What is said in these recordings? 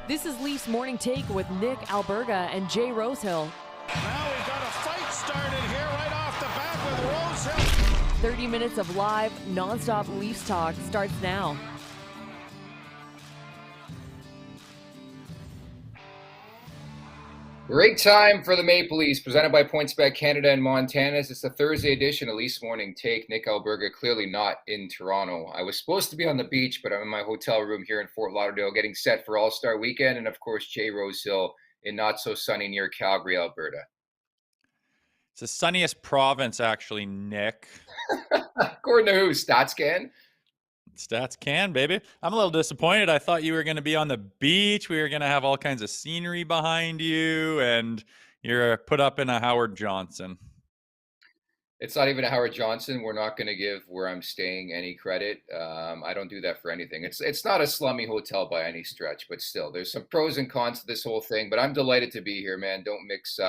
This is Leafs Morning Take with Nick Alberga and Jay Rosehill. Now we've got a fight started here right off the bat with Rosehill. 30 minutes of live, nonstop Leafs talk starts now. Great time for the Maple Leafs, presented by PointsBet Canada and Montana. It's the Thursday edition of Leafs Morning Take. Nick Alberga clearly not in Toronto. I was supposed to be on the beach, but I'm in my hotel room here in Fort Lauderdale getting set for All-Star Weekend. And of course, Jay Rosehill in not so sunny near Calgary, Alberta. It's the sunniest province, actually, Nick. According to who? StatsCan? Stats can, baby. I'm a little disappointed. I thought you were going to be on the beach. We were going to have all kinds of scenery behind you, and you're put up in a Howard Johnson. It's not even a Howard Johnson. We're not going to give where I'm staying any credit. I don't do that for anything. It's not a slummy hotel by any stretch, but still, there's some pros and cons to this whole thing. But I'm delighted to be here, man. Don't mix,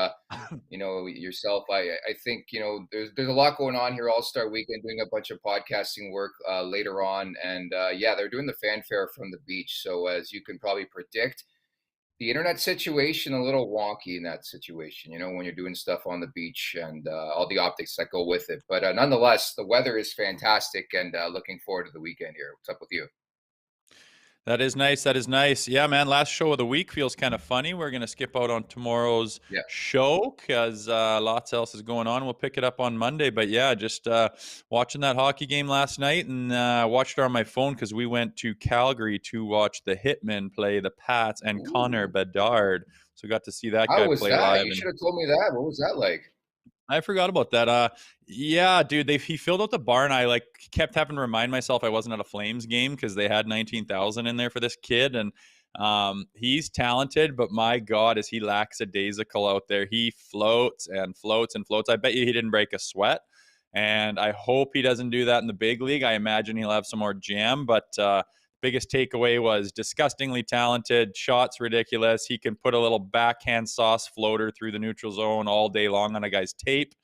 yourself. I think there's a lot going on here. All-Star Weekend, doing a bunch of podcasting work later on, and they're doing the fanfare from the beach. So as you can probably predict, the internet situation a little wonky in that situation, when you're doing stuff on the beach and all the optics that go with it. But nonetheless, the weather is fantastic and looking forward to the weekend here. What's up with you? That is nice. That is nice. Yeah, man, last show of the week feels kind of funny. We're going to skip out on tomorrow's show because lots else is going on. We'll pick it up on Monday. But yeah, just watching that hockey game last night, and watched it on my phone because we went to Calgary to watch the Hitmen play the Pats and Connor Bedard. So got to see that guy play live. You should have told me that. What was that like? I forgot about that. Yeah, dude, he filled out the bar, and I kept having to remind myself I wasn't at a Flames game because they had 19,000 in there for this kid, and he's talented, but my God, is he lackadaisical out there. He floats and floats and floats. I bet you he didn't break a sweat, and I hope he doesn't do that in the big league. I imagine he'll have some more jam, but biggest takeaway was disgustingly talented, shots ridiculous. He can put a little backhand sauce floater through the neutral zone all day long on a guy's tape.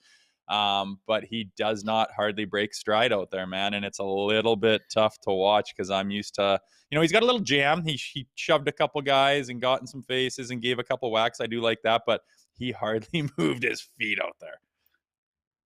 But he does not hardly break stride out there, man. And it's a little bit tough to watch because I'm used to, he's got a little jam. He shoved a couple guys and got in some faces and gave a couple whacks. I do like that, but he hardly moved his feet out there.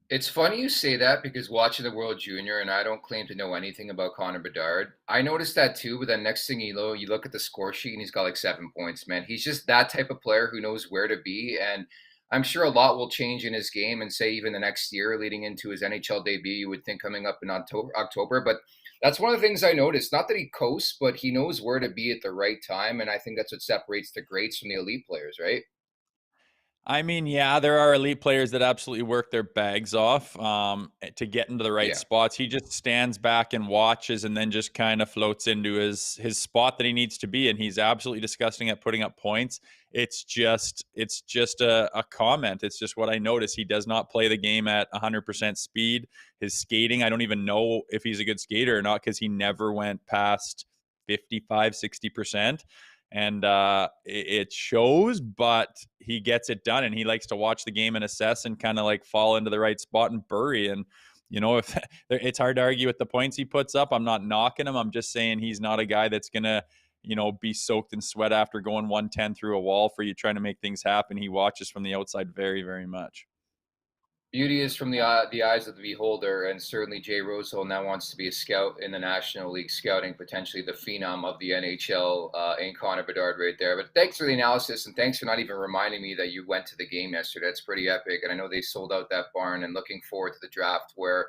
It's funny you say that because watching the World Junior, and I don't claim to know anything about Connor Bedard, I noticed that too, but then next thing you know, you look at the score sheet and he's got 7 points, man. He's just that type of player who knows where to be, and I'm sure a lot will change in his game and say even the next year leading into his NHL debut, you would think coming up in October. But that's one of the things I noticed. Not that he coasts, but he knows where to be at the right time, and I think that's what separates the greats from the elite players, right? I mean, yeah, there are elite players that absolutely work their bags off to get into the right spots. He just stands back and watches and then just kind of floats into his spot that he needs to be. And he's absolutely disgusting at putting up points. It's just a comment. It's just what I notice. He does not play the game at 100% speed. His skating, I don't even know if he's a good skater or not because he never went past 55, 60%. And it shows, but he gets it done, and he likes to watch the game and assess and kind of fall into the right spot and bury. And if it's hard to argue with the points he puts up. I'm not knocking him. I'm just saying he's not a guy that's gonna be soaked in sweat after going 110 through a wall for you trying to make things happen. He watches from the outside very, very much. Beauty is from the eyes of the beholder, and certainly Jay Rosehill now wants to be a scout in the National League, scouting potentially the phenom of the NHL in Connor Bedard right there. But thanks for the analysis, and thanks for not even reminding me that you went to the game yesterday. That's pretty epic, and I know they sold out that barn, and looking forward to the draft where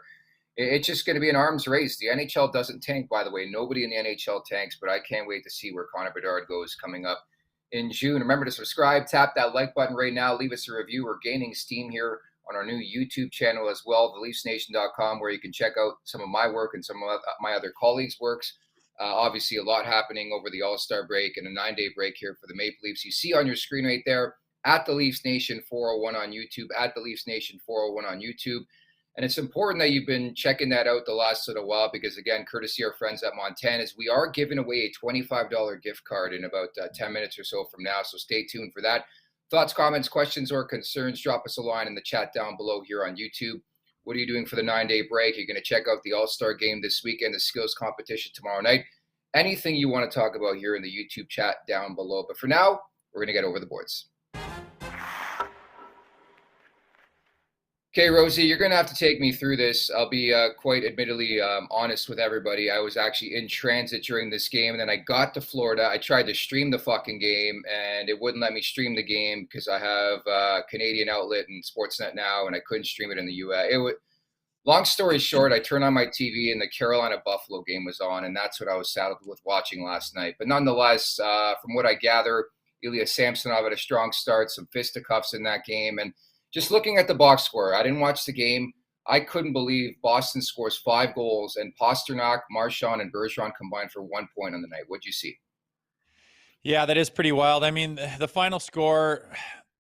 it's just going to be an arms race. The NHL doesn't tank, by the way. Nobody in the NHL tanks, but I can't wait to see where Connor Bedard goes coming up in June. Remember to subscribe, tap that like button right now, leave us a review. We're gaining steam here on our new YouTube channel as well, theleafsnation.com, where you can check out some of my work and some of my other colleagues' works. Obviously, a lot happening over the All-Star break and a 9-day break here for the Maple Leafs. You see on your screen right there, at the Leafs Nation 401 on YouTube, at the Leafs Nation 401 on YouTube. And it's important that you've been checking that out the last little while because, again, courtesy of our friends at Montana's, we are giving away a $25 gift card in about 10 minutes or so from now, so stay tuned for that. Thoughts, comments, questions, or concerns, drop us a line in the chat down below here on YouTube. What are you doing for the 9-day break? You're going to check out the All-Star game this weekend, the skills competition tomorrow night. anything you want to talk about here in the YouTube chat down below. But for now, we're going to get over the boards. Okay, Rosie, you're going to have to take me through this. I'll be quite admittedly honest with everybody. I was actually in transit during this game, and then I got to Florida. I tried to stream the fucking game, and it wouldn't let me stream the game because I have a Canadian outlet and Sportsnet now, and I couldn't stream it in the U.S. Long story short, I turned on my TV, and the Carolina-Buffalo game was on, and that's what I was saddled with watching last night. But nonetheless, from what I gather, Ilya Samsonov had a strong start, some fisticuffs in that game, and just looking at the box score, I didn't watch the game. I couldn't believe Boston scores 5 goals, and Pasternak, Marchand, and Bergeron combined for 1 point on the night. What'd you see? Yeah, that is pretty wild. I mean, the final score,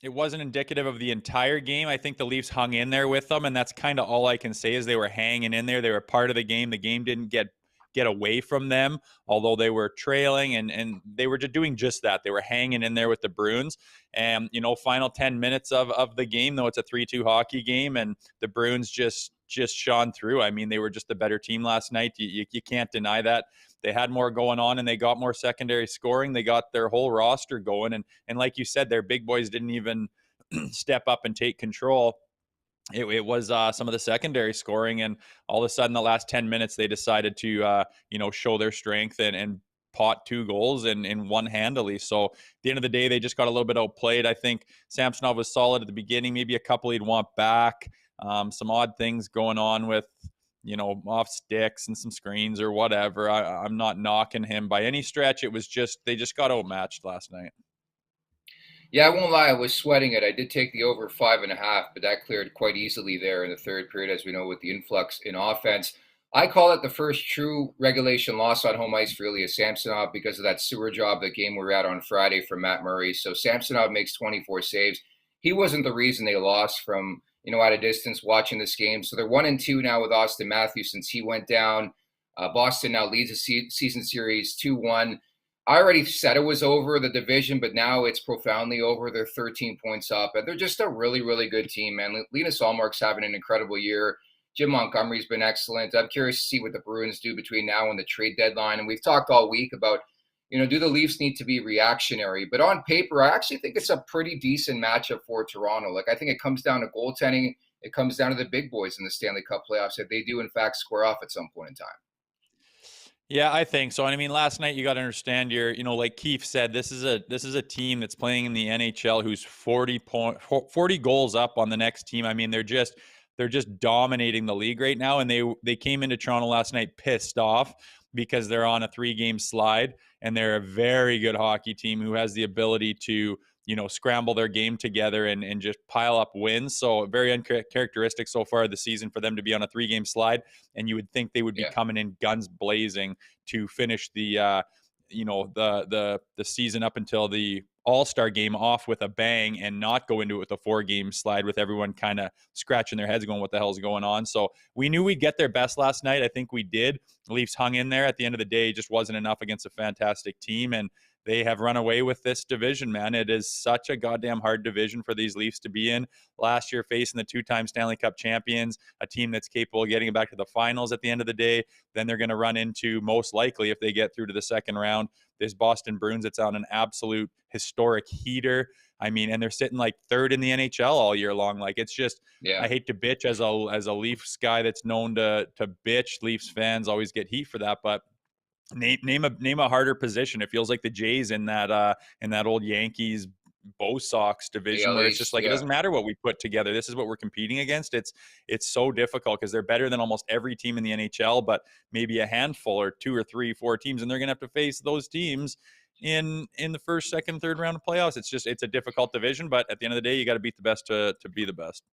it wasn't indicative of the entire game. I think the Leafs hung in there with them, and that's kind of all I can say is they were hanging in there. They were part of the game. The game didn't get away from them, although they were trailing, and they were just doing just that. They were hanging in there with the Bruins. And, final 10 minutes of the game, though it's a 3-2 hockey game, and the Bruins just shone through. I mean, they were just the better team last night. You can't deny that. They had more going on, and they got more secondary scoring. They got their whole roster going. And like you said, their big boys didn't even step up and take control. It was some of the secondary scoring, and all of a sudden, the last 10 minutes, they decided to, show their strength and pot 2 goals and one handily. So at the end of the day, they just got a little bit outplayed. I think Samsonov was solid at the beginning, maybe a couple he'd want back. Some odd things going on with, off sticks and some screens or whatever. I'm not knocking him by any stretch. It was just, they just got outmatched last night. Yeah, I won't lie. I was sweating it. I did take the over 5.5, but that cleared quite easily there in the third period, as we know, with the influx in offense. I call it the first true regulation loss on home ice for Ilya Samsonov because of that sewer job, the game we were at on Friday from Matt Murray. So Samsonov makes 24 saves. He wasn't the reason they lost from, at a distance watching this game. So they're 1-2 now with Austin Matthews since he went down. Boston now leads the season series 2-1. I already said it was over, the division, but now it's profoundly over. They're 13 points up, and they're just a really, really good team, man. Linus Ullmark's having an incredible year. Jim Montgomery's been excellent. I'm curious to see what the Bruins do between now and the trade deadline. And we've talked all week about, do the Leafs need to be reactionary? But on paper, I actually think it's a pretty decent matchup for Toronto. Like, I think it comes down to goaltending. It comes down to the big boys in the Stanley Cup playoffs if they do, in fact, square off at some point in time. Yeah, I think so. And I mean, last night you got to understand like Keefe said, this is a team that's playing in the NHL who's 40 goals up on the next team. I mean, they're just dominating the league right now. And they came into Toronto last night pissed off because they're on a 3-game slide, and they're a very good hockey team who has the ability to, scramble their game together and just pile up wins. So very uncharacteristic so far this season for them to be on a 3-game slide. And you would think they would be coming in guns blazing to finish the season up until the All-Star game off with a bang and not go into it with a 4-game slide with everyone kind of scratching their heads going, what the hell's going on? So we knew we'd get their best last night. I think we did. The Leafs hung in there. At the end of the day, it just wasn't enough against a fantastic team, and they have run away with this division, man. It is such a goddamn hard division for these Leafs to be in. Last year, facing the 2-time Stanley Cup champions, a team that's capable of getting it back to the finals at the end of the day. Then they're going to run into, most likely, if they get through to the second round, this Boston Bruins. It's on an absolute historic heater. I mean, and they're sitting like third in the NHL all year long. Like, it's just, I hate to bitch as a Leafs guy that's known to bitch. Leafs fans always get heat for that, but name a harder position. It feels like the Jays in that old Yankees Bo Sox division, where it's just like, it doesn't matter what we put together. This is what we're competing against. It's so difficult because they're better than almost every team in the NHL, but maybe a handful or 2 or 3, 4 teams, and they're going to have to face those teams in the first, second, third round of playoffs. It's a difficult division, but at the end of the day, you got to beat the best to be the best.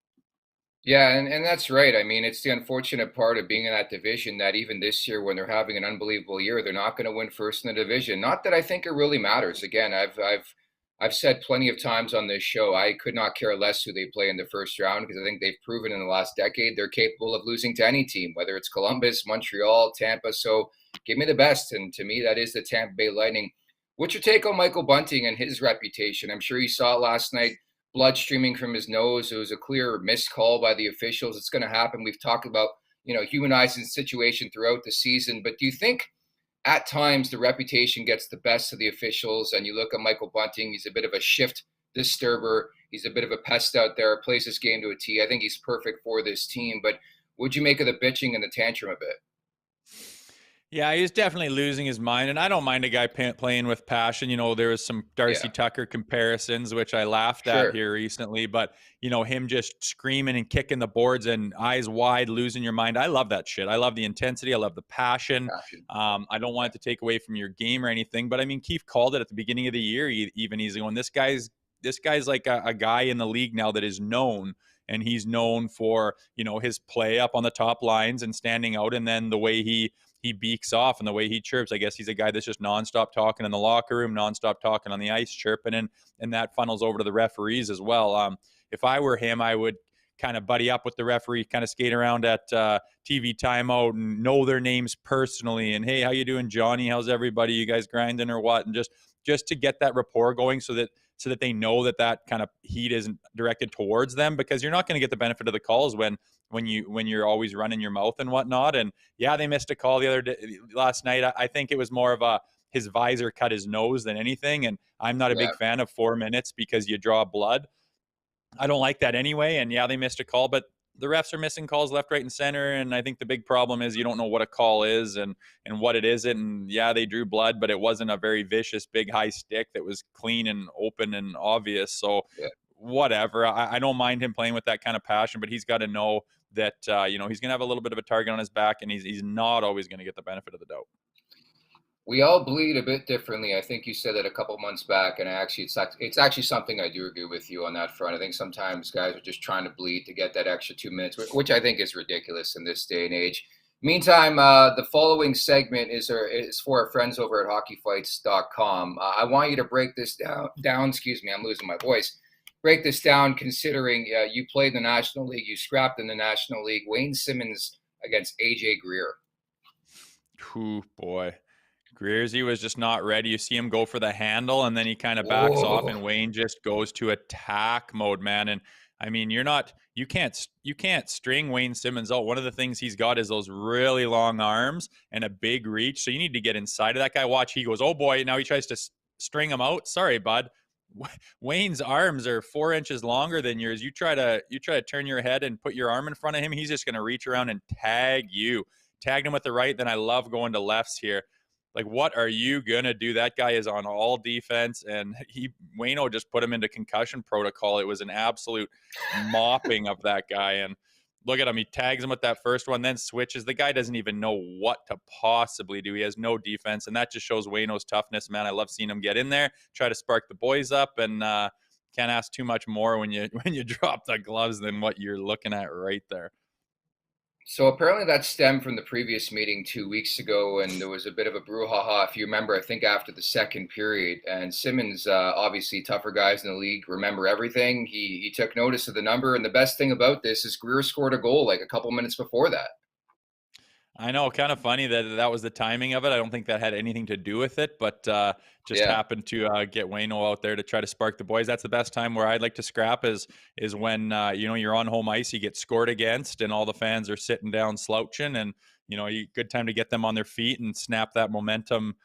Yeah, and that's right. I mean, it's the unfortunate part of being in that division that even this year, when they're having an unbelievable year, they're not going to win first in the division. Not that I think it really matters. Again, I've said plenty of times on this show, I could not care less who they play in the first round, because I think they've proven in the last decade they're capable of losing to any team, whether it's Columbus, Montreal, Tampa. So give me the best, and to me, that is the Tampa Bay Lightning. What's your take on Michael Bunting and his reputation? I'm sure you saw it last night. Blood streaming from his nose. It was a clear missed call by the officials. It's going to happen. We've talked about, humanizing the situation throughout the season. But do you think at times the reputation gets the best of the officials, and you look at Michael Bunting, he's a bit of a shift disturber. He's a bit of a pest out there, plays this game to a T. I think he's perfect for this team, but would you make of the bitching and the tantrum a bit? Yeah, he's definitely losing his mind, and I don't mind a guy playing with passion. There was some Darcy Tucker comparisons, which I laughed at here recently, but, him just screaming and kicking the boards and eyes wide, losing your mind. I love that shit. I love the intensity. I love the passion. I don't want it to take away from your game or anything, but I mean, Keith called it at the beginning of the year, even he's going, this guy's like a guy in the league now that is known, and he's known for, his play up on the top lines and standing out, and then the way he beaks off and the way he chirps. I guess he's a guy that's just nonstop talking in the locker room, nonstop talking on the ice, chirping, and that funnels over to the referees as well. If I were him, I would kind of buddy up with the referee, kind of skate around at TV timeout and know their names personally. And, hey, how you doing, Johnny? How's everybody? You guys grinding or what? And just to get that rapport going so that they know that kind of heat isn't directed towards them, because you're not going to get the benefit of the calls when you're always running your mouth and whatnot. And yeah, they missed a call last night. I think it was more of his visor cut his nose than anything. And I'm not a big fan of 4 minutes because you draw blood. I don't like that anyway. And yeah, they missed a call, but the refs are missing calls left, right, and center. And I think the big problem is you don't know what a call is and what it isn't. And yeah, they drew blood, but it wasn't a very vicious, big, high stick that was clean and open and obvious. So whatever. I don't mind him playing with that kind of passion, but he's got to know that, he's going to have a little bit of a target on his back, and he's not always going to get the benefit of the doubt. We all bleed a bit differently. I think you said that a couple months back, and it's actually something I do agree with you on that front. I think sometimes guys are just trying to bleed to get that extra 2 minutes, which I think is ridiculous in this day and age. Meantime, the following segment is for our friends over at hockeyfights.com. I want you to break this down. Excuse me, I'm losing my voice. Break this down, considering you played in the National League, you scrapped in the National League. Wayne Simmonds against AJ Greer. Ooh, boy. Greersy was just not ready. You see him go for the handle, and then he kind of backs off, and Wayne just goes to attack mode, man. And I mean, you can't string Wayne Simmonds out. One of the things he's got is those really long arms and a big reach. So you need to get inside of that guy. Watch, he goes, oh boy, now he tries to string him out. Sorry, bud. Wayne's arms are 4 inches longer than yours. You try to turn your head and put your arm in front of him, he's just going to reach around and tag you. Tagged him with the right. Then I love going to lefts here. Like, what are you going to do? That guy is on all defense, and Wayno just put him into concussion protocol. It was an absolute mopping of that guy. And look at him. He tags him with that first one, then switches. The guy doesn't even know what to possibly do. He has no defense, and that just shows Wayno's toughness, man. I love seeing him get in there, try to spark the boys up, and can't ask too much more when you drop the gloves than what you're looking at right there. So apparently that stemmed from the previous meeting 2 weeks ago, and there was a bit of a brouhaha, if you remember, I think after the second period. And Simmonds, obviously tougher guys in the league, remember everything. He took notice of the number, and the best thing about this is Greer scored a goal like a couple minutes before that. I know, kind of funny that was the timing of it. I don't think that had anything to do with it, but just happened to get Wayno out there to try to spark the boys. That's the best time where I'd like to scrap is when you're on home ice, you get scored against, and all the fans are sitting down slouching, and good time to get them on their feet and snap that momentum,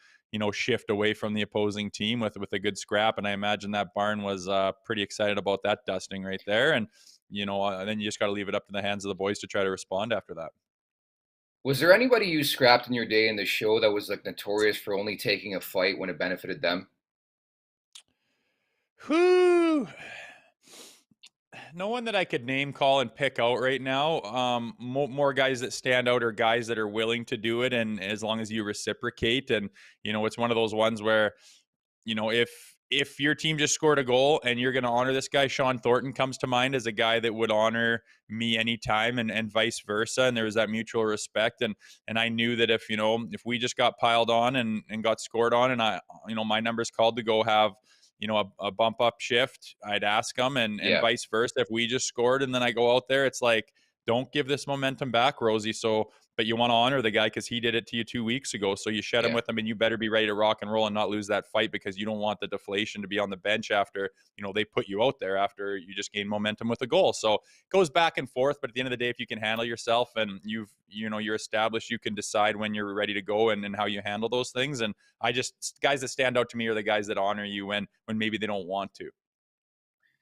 shift away from the opposing team with a good scrap. And I imagine that barn was pretty excited about that dusting right there, and then you just got to leave it up to the hands of the boys to try to respond after that. Was there anybody you scrapped in your day in the show that was like notorious for only taking a fight when it benefited them? Whew. No one that I could name, call, and pick out right now. More guys that stand out are guys that are willing to do it, and as long as you reciprocate. And it's one of those ones where if your team just scored a goal and you're going to honor this guy, Sean Thornton comes to mind as a guy that would honor me anytime, and vice versa. And there was that mutual respect. And I knew that if we just got piled on and got scored on, and my number's called to go have, a bump up shift, I'd ask them, and vice versa. If we just scored and then I go out there, it's like, don't give this momentum back, Rosie. So but you want to honor the guy because he did it to you 2 weeks ago. So you shed him with him, and you better be ready to rock and roll and not lose that fight, because you don't want the deflation to be on the bench after, they put you out there after you just gained momentum with a goal. So it goes back and forth, but at the end of the day, if you can handle yourself and you're established, you can decide when you're ready to go and how you handle those things. And guys that stand out to me are the guys that honor you when maybe they don't want to.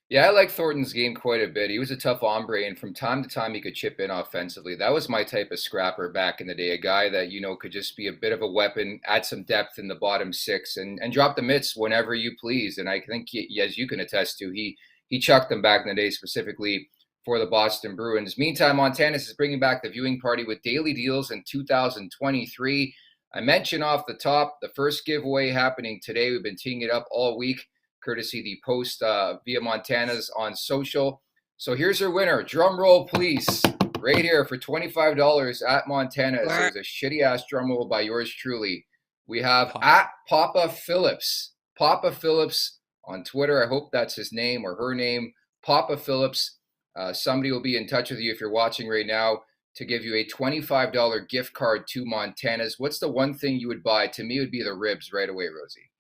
Yeah, I like Thornton's game quite a bit. He was a tough hombre, and from time to time he could chip in offensively. That was my type of scrapper back in the day, a guy that, could just be a bit of a weapon, add some depth in the bottom six, and drop the mitts whenever you please. And I think, as you can attest to, he chucked them back in the day, specifically for the Boston Bruins. Meantime, Montanus is bringing back the viewing party with daily deals in 2023. I mentioned off the top, the first giveaway happening today. We've been teeing it up all week, courtesy the post via Montana's on social. So here's your winner. Drum roll, please. Right here for $25 at Montana's. There's a shitty-ass drum roll by yours truly. We have at Papa Phillips. Papa Phillips on Twitter. I hope that's his name or her name. Papa Phillips. Somebody will be in touch with you if you're watching right now to give you a $25 gift card to Montana's. What's the one thing you would buy? To me, it would be the ribs right away, Rosie.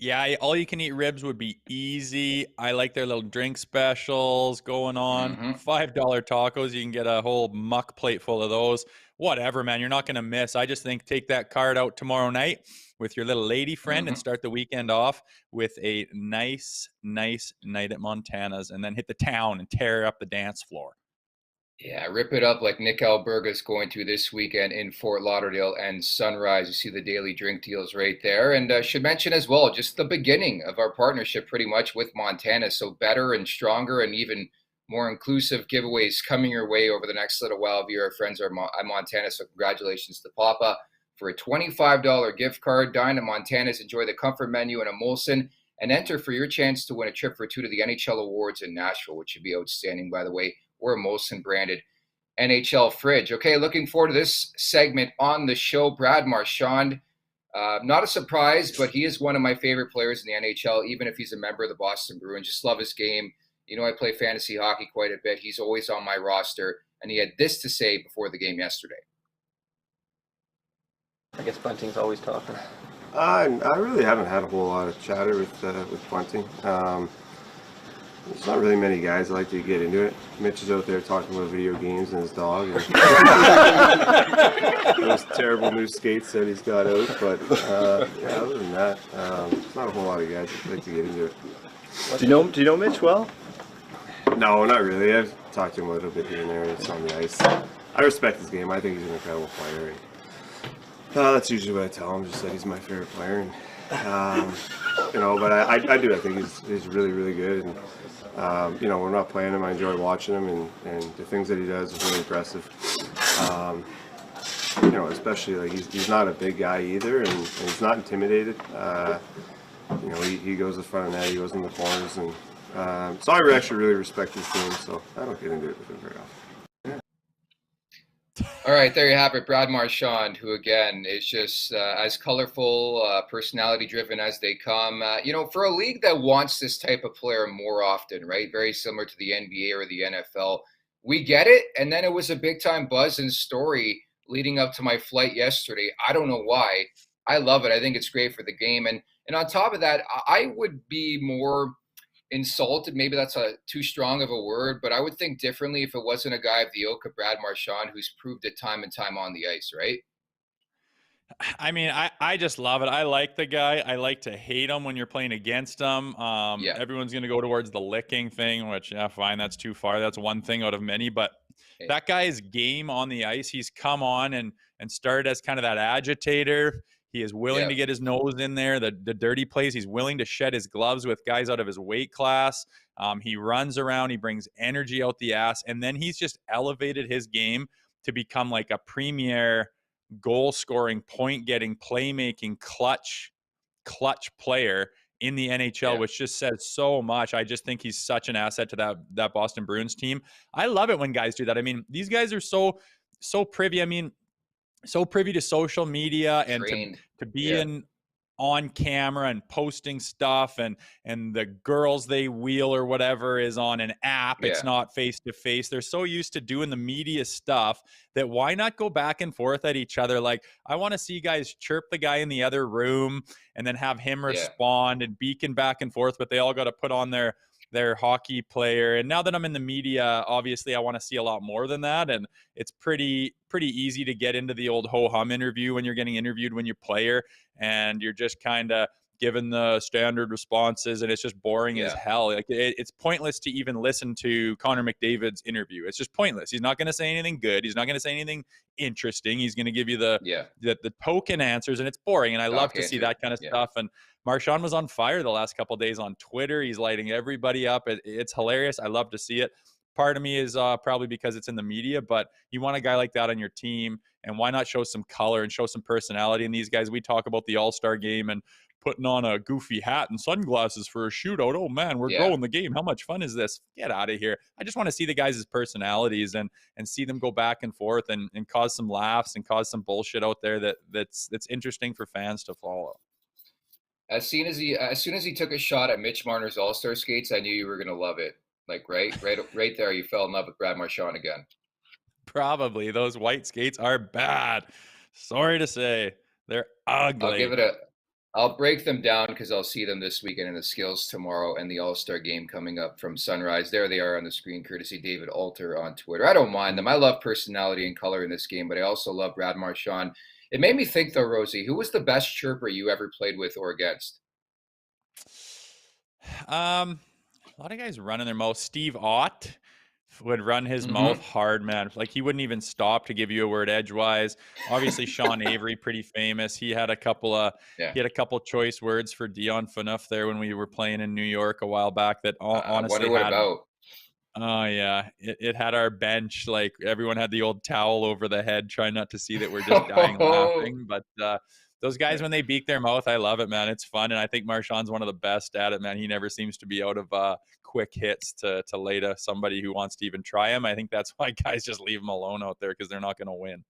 Yeah, all you can eat ribs would be easy. I like their little drink specials going on. $5 tacos, you can get a whole muck plate full of those. Whatever, man, you're not going to miss. I just think take that card out tomorrow night with your little lady friend and start the weekend off with a nice night at Montana's, and then hit the town and tear up the dance floor. Yeah, rip it up like Nick Alberga is going to this weekend in Fort Lauderdale and Sunrise. You see the daily drink deals right there. And should mention as well, just the beginning of our partnership pretty much with Montana. So better and stronger and even more inclusive giveaways coming your way over the next little while via our friends at Montana. So congratulations to Papa for a $25 gift card. Dine at Montana's, enjoy the comfort menu and a Molson, and enter for your chance to win a trip for two to the NHL Awards in Nashville, which should be outstanding, by the way. Or a Molson branded NHL fridge. Okay, looking forward to this segment on the show. Brad Marchand, not a surprise, but he is one of my favorite players in the NHL, even if he's a member of the Boston Bruins. Just love his game. I play fantasy hockey quite a bit. He's always on my roster, and he had this to say before the game yesterday. I guess Bunting's always talking. I really haven't had a whole lot of chatter with Bunting. There's not really many guys that like to get into it. Mitch is out there talking about video games and his dog. And those terrible new skates that he's got out. But other than that, there's not a whole lot of guys that like to get into it. Do you know Mitch well? No, not really. I've talked to him a little bit here and there. It's on the ice. I respect his game. I think he's an incredible player. And, that's usually what I tell him. Just that he's my favorite player. And, but I do. I think he's really, really good. And we're not playing him. I enjoy watching him, and the things that he does is really impressive. Especially like he's not a big guy either, and he's not intimidated. He goes in front of net, he goes in the corners, and so I actually really respect his team. So I don't get into it with him very often. All right, there you have it. Brad Marchand, who, again, is just as colorful, personality-driven as they come. For a league that wants this type of player more often, right, very similar to the NBA or the NFL, we get it. And then it was a big-time buzz and story leading up to my flight yesterday. I don't know why. I love it. I think it's great for the game. And on top of that, I would be more insulted, maybe that's too strong of a word, but I would think differently if it wasn't a guy of the ilk of Brad Marchand who's proved it time and time on the ice, right? I mean, I just love it. I like the guy. I like to hate him when you're playing against him. Everyone's going to go towards the licking thing, which, fine, that's too far. That's one thing out of many, but that guy's game on the ice, he's come on and started as kind of that agitator. He is willing to get his nose in there, the dirty plays. He's willing to shed his gloves with guys out of his weight class. He runs around. He brings energy out the ass. And then he's just elevated his game to become like a premier goal-scoring, point-getting, playmaking, clutch player in the NHL, which just says so much. I just think he's such an asset to that Boston Bruins team. I love it when guys do that. I mean, these guys are so privy. I mean, so privy to social media and to be in on camera and posting stuff, and the girls they wheel or whatever is on an app. It's not face to face. They're so used to doing the media stuff that why not go back and forth at each other? Like, I want to see guys chirp the guy in the other room and then have him respond and beacon back and forth, but they all got to put on their hockey player. And now that I'm in the media, obviously I want to see a lot more than that. And it's pretty easy to get into the old ho-hum interview when you're getting interviewed when you're player, and you're just kind of given the standard responses, and it's just boring as hell. Like, it's pointless to even listen to Connor McDavid's interview. It's just pointless. He's not going to say anything good. He's not going to say anything interesting. He's going to give you the token answers, and it's boring. And I love to see that kind of stuff. And Marchand was on fire the last couple of days on Twitter. He's lighting everybody up. It's hilarious. I love to see it. Part of me is probably because it's in the media, but you want a guy like that on your team, and why not show some color and show some personality? And these guys, we talk about the All-Star game and putting on a goofy hat and sunglasses for a shootout. Oh man, we're growing the game. How much fun is this? Get out of here. I just want to see the guys' personalities and see them go back and forth and cause some laughs and cause some bullshit out there that's interesting for fans to follow. As soon as he took a shot at Mitch Marner's All-Star skates, I knew you were gonna love it. Like right there, you fell in love with Brad Marchand again. Probably. Those white skates are bad. Sorry to say, they're ugly. I'll break them down because I'll see them this weekend in the skills tomorrow and the All-Star game coming up from Sunrise. There they are on the screen, courtesy David Alter on Twitter. I don't mind them. I love personality and color in this game, but I also love Brad Marchand. It made me think, though, Rosie, who was the best chirper you ever played with or against? A lot of guys running their mouth. Steve Ott would run his mouth hard, man. Like, he wouldn't even stop to give you a word edgewise. Obviously, Sean Avery, pretty famous. He had a couple choice words for Dion Phaneuf there when we were playing in New York a while back. That honestly, wonder what about. Oh yeah, it had our bench. Like, everyone had the old towel over the head, trying not to see that we're just dying laughing. But those guys, when they beak their mouth, I love it, man. It's fun, and I think Marchand's one of the best at it, man. He never seems to be out of quick hits to lay to somebody who wants to even try him. I think that's why guys just leave him alone out there, because they're not going to win.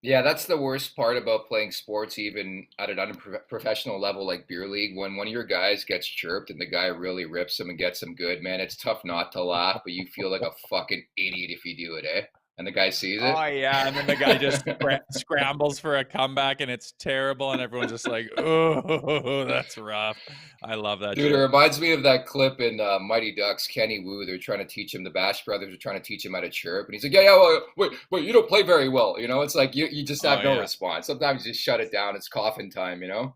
Yeah, that's the worst part about playing sports, even at an unprofessional level like beer league. When one of your guys gets chirped and the guy really rips him and gets him good, man, it's tough not to laugh, but you feel like a fucking idiot if you do it, eh? And the guy sees it. Oh, yeah. And then the guy just scrambles for a comeback, and it's terrible. And everyone's just like, oh, that's rough. I love that. Dude, it reminds me of that clip in Mighty Ducks, Kenny Wu. They're trying to teach him, the Bash Brothers are trying to teach him how to chirp. And he's like, wait, you don't play very well. You know, it's like you just have no response. Sometimes you just shut it down. It's coffin time, you know?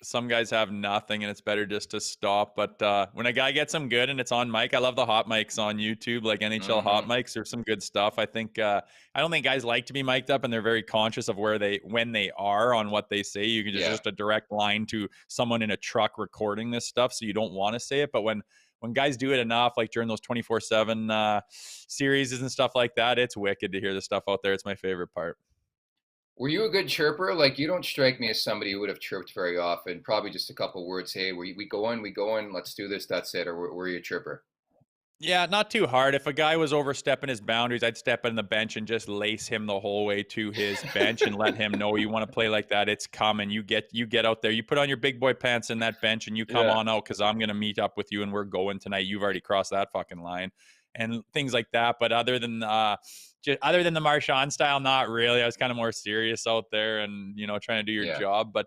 Some guys have nothing, and it's better just to stop. But when a guy gets them good and it's on mic, I love the hot mics on YouTube, like NHL hot mics. There's some good stuff. I think I don't think guys like to be mic'd up, and they're very conscious of when they are on what they say. You can just a direct line to someone in a truck recording this stuff, so you don't want to say it. But when guys do it enough, like during those 24/7 series and stuff like that, it's wicked to hear the stuff out there. It's my favorite part. Were you a good chirper? Like, you don't strike me as somebody who would have chirped very often. Probably just a couple words. Hey, we going, let's do this, that's it. Or were you a chirper? Yeah, not too hard. If a guy was overstepping his boundaries, I'd step in the bench and just lace him the whole way to his bench and let him know, you want to play like that, it's coming. You get out there. You put on your big boy pants in that bench and you come on out, because I'm going to meet up with you and we're going tonight. You've already crossed that fucking line. And things like that. But other than the Marchand style, not really. I was kind of more serious out there and, trying to do your job. But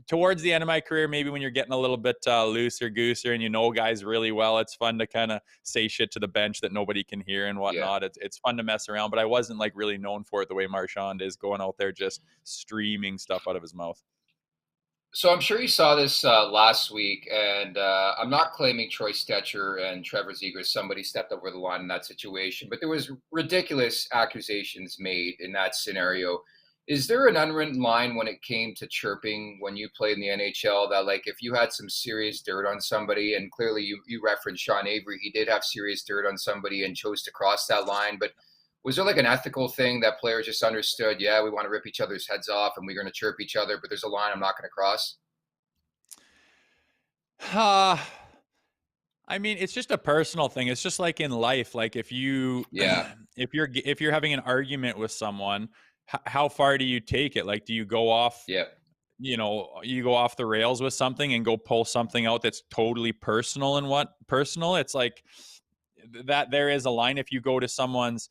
towards the end of my career, maybe when you're getting a little bit looser gooser and guys really well, it's fun to kind of say shit to the bench that nobody can hear and whatnot. It's fun to mess around, but I wasn't like really known for it the way Marchand is, going out there just streaming stuff out of his mouth. So I'm sure you saw this last week, and I'm not claiming Troy Stetcher and Trevor Zegras, somebody stepped over the line in that situation, but there was ridiculous accusations made in that scenario. Is there an unwritten line when it came to chirping when you played in the NHL that, like, if you had some serious dirt on somebody, and clearly you referenced Sean Avery, he did have serious dirt on somebody and chose to cross that line, but was there like an ethical thing that players just understood? Yeah, we want to rip each other's heads off and we're going to chirp each other, but there's a line I'm not going to cross. I mean, it's just a personal thing. It's just like in life. Like if you're having an argument with someone, how far do you take it? Like, do you go off? Yeah. you go off the rails with something and go pull something out that's totally personal it's like that there is a line. If you go to someone's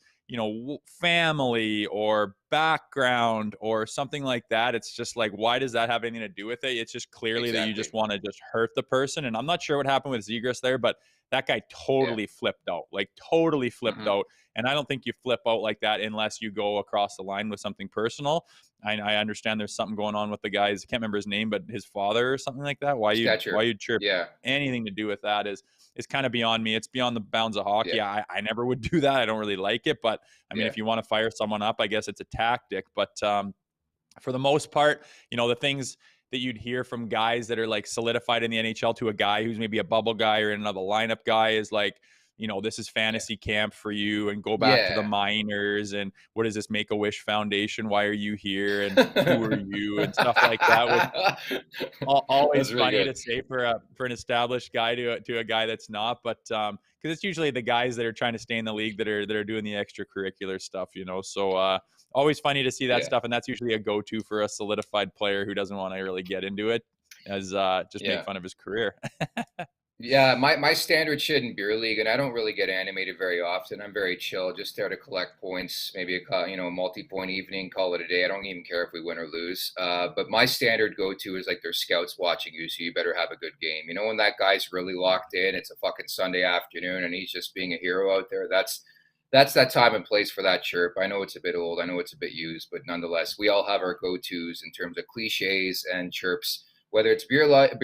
family or background or something like that, it's just like, why does that have anything to do with it? It's just clearly that you just want to just hurt the person. And I'm not sure what happened with Zegras there, but that guy totally flipped out, out. And I don't think you flip out like that unless you go across the line with something personal. I understand there's something going on with the guys. I can't remember his name, but his father or something like that. Why you'd chirp anything to do with that is kind of beyond me. It's beyond the bounds of hockey. Yeah. I never would do that. I don't really like it, but I mean, if you want to fire someone up, I guess it's a tactic. But for the most part, the things that you'd hear from guys that are like solidified in the NHL to a guy who's maybe a bubble guy or another lineup guy is like, this is fantasy camp for you, and go back to the minors, and what is this Make-A-Wish Foundation? Why are you here? And who are you? And stuff like that. Always really funny to say for an established guy to a guy that's not, but because it's usually the guys that are trying to stay in the league that are doing the extracurricular stuff, So always funny to see that stuff, and that's usually a go-to for a solidified player who doesn't want to really get into it, as just make fun of his career. Yeah, my standard shit in beer league, and I don't really get animated very often. I'm very chill, just there to collect points, maybe a multi-point evening, call it a day. I don't even care if we win or lose. But my standard go-to is like there's scouts watching you, so you better have a good game. When that guy's really locked in, it's a fucking Sunday afternoon, and he's just being a hero out there. That's that time and place for that chirp. I know it's a bit old, I know it's a bit used, but nonetheless, we all have our go-tos in terms of cliches and chirps, whether it's beer league,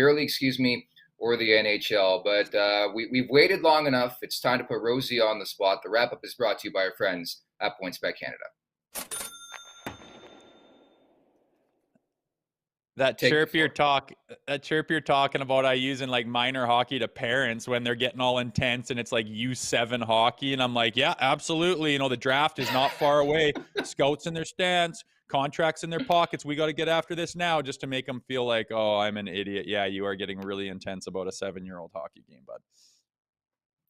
or the NHL. But we've waited long enough. It's time to put Rosie on the spot. The wrap-up is brought to you by our friends at PointsBet Canada. That chirp you're talking about, I use in like minor hockey to parents when they're getting all intense and it's like U7 hockey. And I'm like, yeah, absolutely. The draft is not far away. Scouts in their stands, contracts in their pockets. We got to get after this now, just to make them feel like, oh, I'm an idiot. Yeah, you are getting really intense about a 7-year-old hockey game, bud.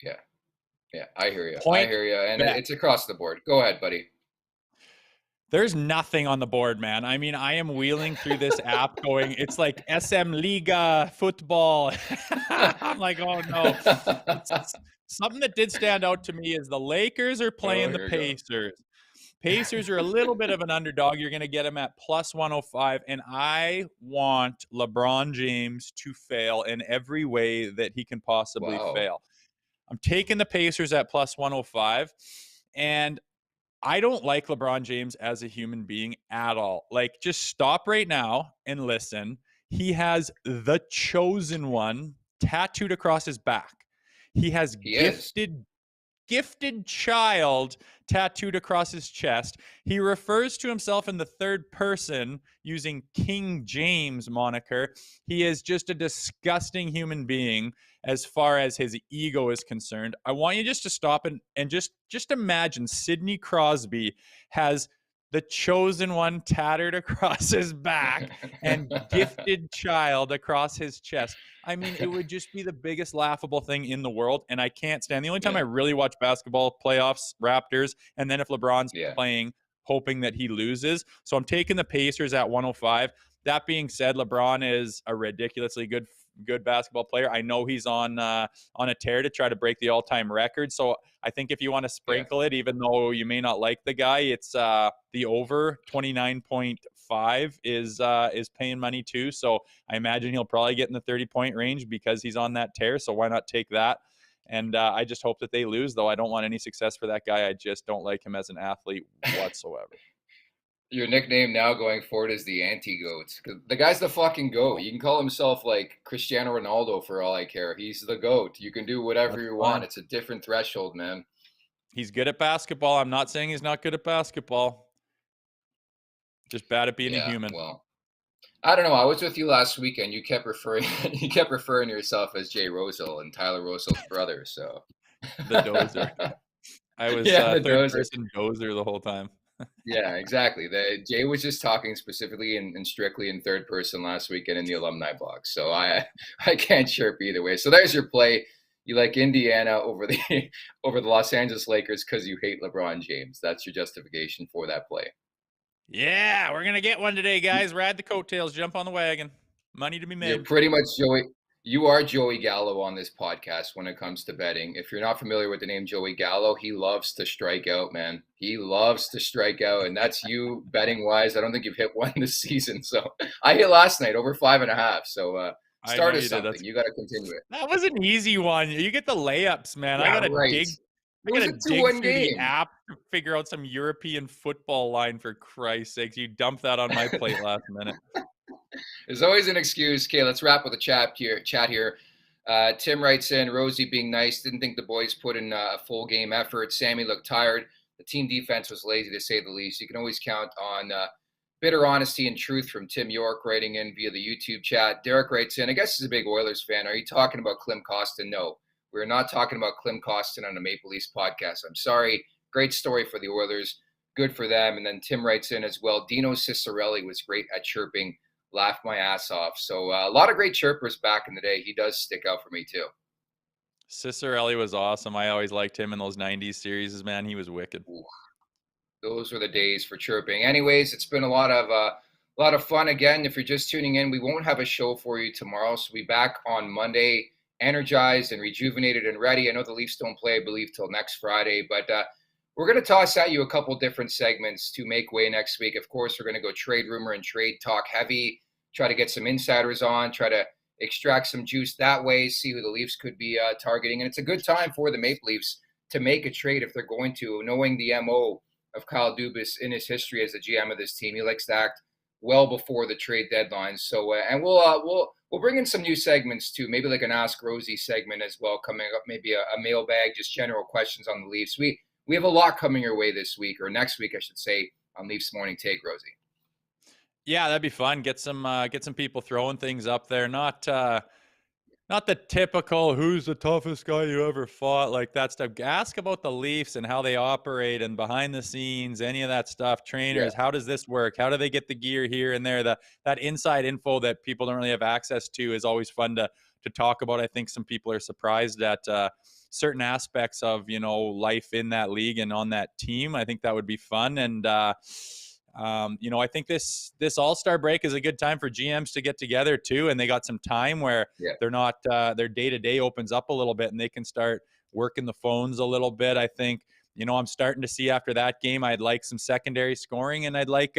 Yeah, I hear you. And it's across the board. Go ahead, buddy. There's nothing on the board, man. I mean, I am wheeling through this app going, it's like SM Liga football. I'm like, oh no. Something that did stand out to me is the Lakers are playing the Pacers. Pacers are a little bit of an underdog. You're going to get them at plus 105. And I want LeBron James to fail in every way that he can possibly fail. I'm taking the Pacers at plus 105. And I don't like LeBron James as a human being at all. Like, just stop right now and listen. He has the chosen one tattooed across his back. He has gifted child tattooed across his chest. He refers to himself in the third person using King James moniker. He is just a disgusting human being as far as his ego is concerned. I want you just to stop and just imagine Sidney Crosby has the chosen one tattered across his back and gifted child across his chest. I mean, it would just be the biggest laughable thing in the world, and I can't stand. The only time I really watch basketball playoffs, Raptors, and then if LeBron's playing, hoping that he loses. So I'm taking the Pacers at 105. That being said, LeBron is a ridiculously good basketball player. I know he's on a tear to try to break the all-time record. So I think if you want to sprinkle it, even though you may not like the guy, it's the over 29.5 is paying money too. So I imagine he'll probably get in the 30-point range because he's on that tear. So why not take that? And I just hope that they lose, though. I don't want any success for that guy. I just don't like him as an athlete whatsoever. Your nickname now going forward is the anti-goat. The guy's the fucking goat. You can call himself like Cristiano Ronaldo for all I care. He's the goat. You can do whatever you want. It's a different threshold, man. He's good at basketball. I'm not saying he's not good at basketball. Just bad at being a human. Well, I don't know. I was with you last weekend. You kept referring to yourself as Jay Rosehill and Tyler Rosehill's brother. So the dozer. I was third person dozer the whole time. Yeah, exactly. Jay was just talking specifically and strictly in third person last weekend in the alumni box. So I can't chirp either way. So there's your play. You like Indiana over the Los Angeles Lakers because you hate LeBron James. That's your justification for that play. Yeah, we're gonna get one today, guys. Ride the coattails, jump on the wagon. Money to be You're made. pretty much Joey. You are Joey Gallo on this podcast when it comes to betting. If you're not familiar with the name Joey Gallo, he loves to strike out, man. He loves to strike out, and that's you betting wise. I don't think you've hit one this season. So I hit last night over 5.5. So start us something. You got to continue it. That was an easy one. You get the layups, man. Yeah, I gotta right. dig. I It was gotta a dig 2-1 through game. the app to figure out some European football line for Christ's sakes. You dumped that on my plate last minute. There's always an excuse. Okay, let's wrap with a chat here. Tim writes in, Rosie being nice, didn't think the boys put in a full game effort. Sammy looked tired. The team defense was lazy, to say the least. You can always count on bitter honesty and truth from Tim York writing in via the YouTube chat. Derek writes in, I guess he's a big Oilers fan. Are you talking about Klim Kostin? No, we're not talking about Klim Kostin on a Maple Leafs podcast. I'm sorry. Great story for the Oilers. Good for them. And then Tim writes in as well, Dino Cicerelli was great at chirping. Laughed my ass off. So a lot of great chirpers back in the day. He does stick out for me too. Cicerelli was awesome. I always liked him in those 90s series, man. He was wicked. Ooh, those were the days for chirping. Anyways, it's been a lot of fun. Again, if you're just tuning in, we won't have a show for you tomorrow. So we'll be back on Monday, energized and rejuvenated and ready. I know the Leafs don't play, I believe, till next Friday, but we're going to toss at you a couple different segments to make way next week. Of course, we're going to go trade rumor and trade talk heavy, try to get some insiders on, try to extract some juice that way, see who the Leafs could be targeting. And it's a good time for the Maple Leafs to make a trade if they're going to, knowing the MO of Kyle Dubas in his history as the GM of this team. He likes to act well before the trade deadline. So, and we'll bring in some new segments too, maybe like an Ask Rosie segment as well coming up, maybe a mailbag, just general questions on the Leafs. We have a lot coming your way this week, or next week, I should say, on Leafs Morning Take, Rosie. Yeah, that'd be fun. Get some people throwing things up there. Not the typical who's the toughest guy you ever fought, like that stuff. Ask about the Leafs and how they operate and behind the scenes, any of that stuff. Trainers, How does this work? How do they get the gear here and there? That inside info that people don't really have access to is always fun to talk about. I think some people are surprised at certain aspects of, life in that league and on that team. I think that would be fun. And, I think this All-Star break is a good time for GMs to get together too. And they got some time where they're not, their day-to-day opens up a little bit and they can start working the phones a little bit. I think, I'm starting to see after that game, I'd like some secondary scoring and I'd like,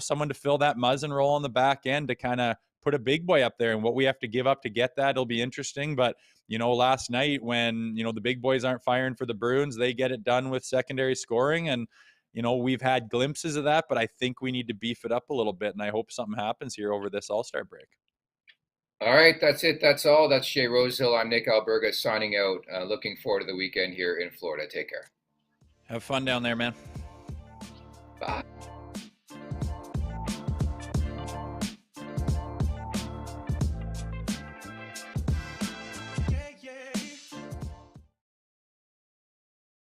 someone to fill that Muzzin role on the back end to kind of put a big boy up there, and what we have to give up to get that, it'll be interesting. But, last night when, the big boys aren't firing for the Bruins, they get it done with secondary scoring. And, we've had glimpses of that, but I think we need to beef it up a little bit. And I hope something happens here over this All-Star break. All right. That's it. That's all. That's Jay Rosehill. I'm Nick Alberga signing out. Looking forward to the weekend here in Florida. Take care. Have fun down there, man. Bye.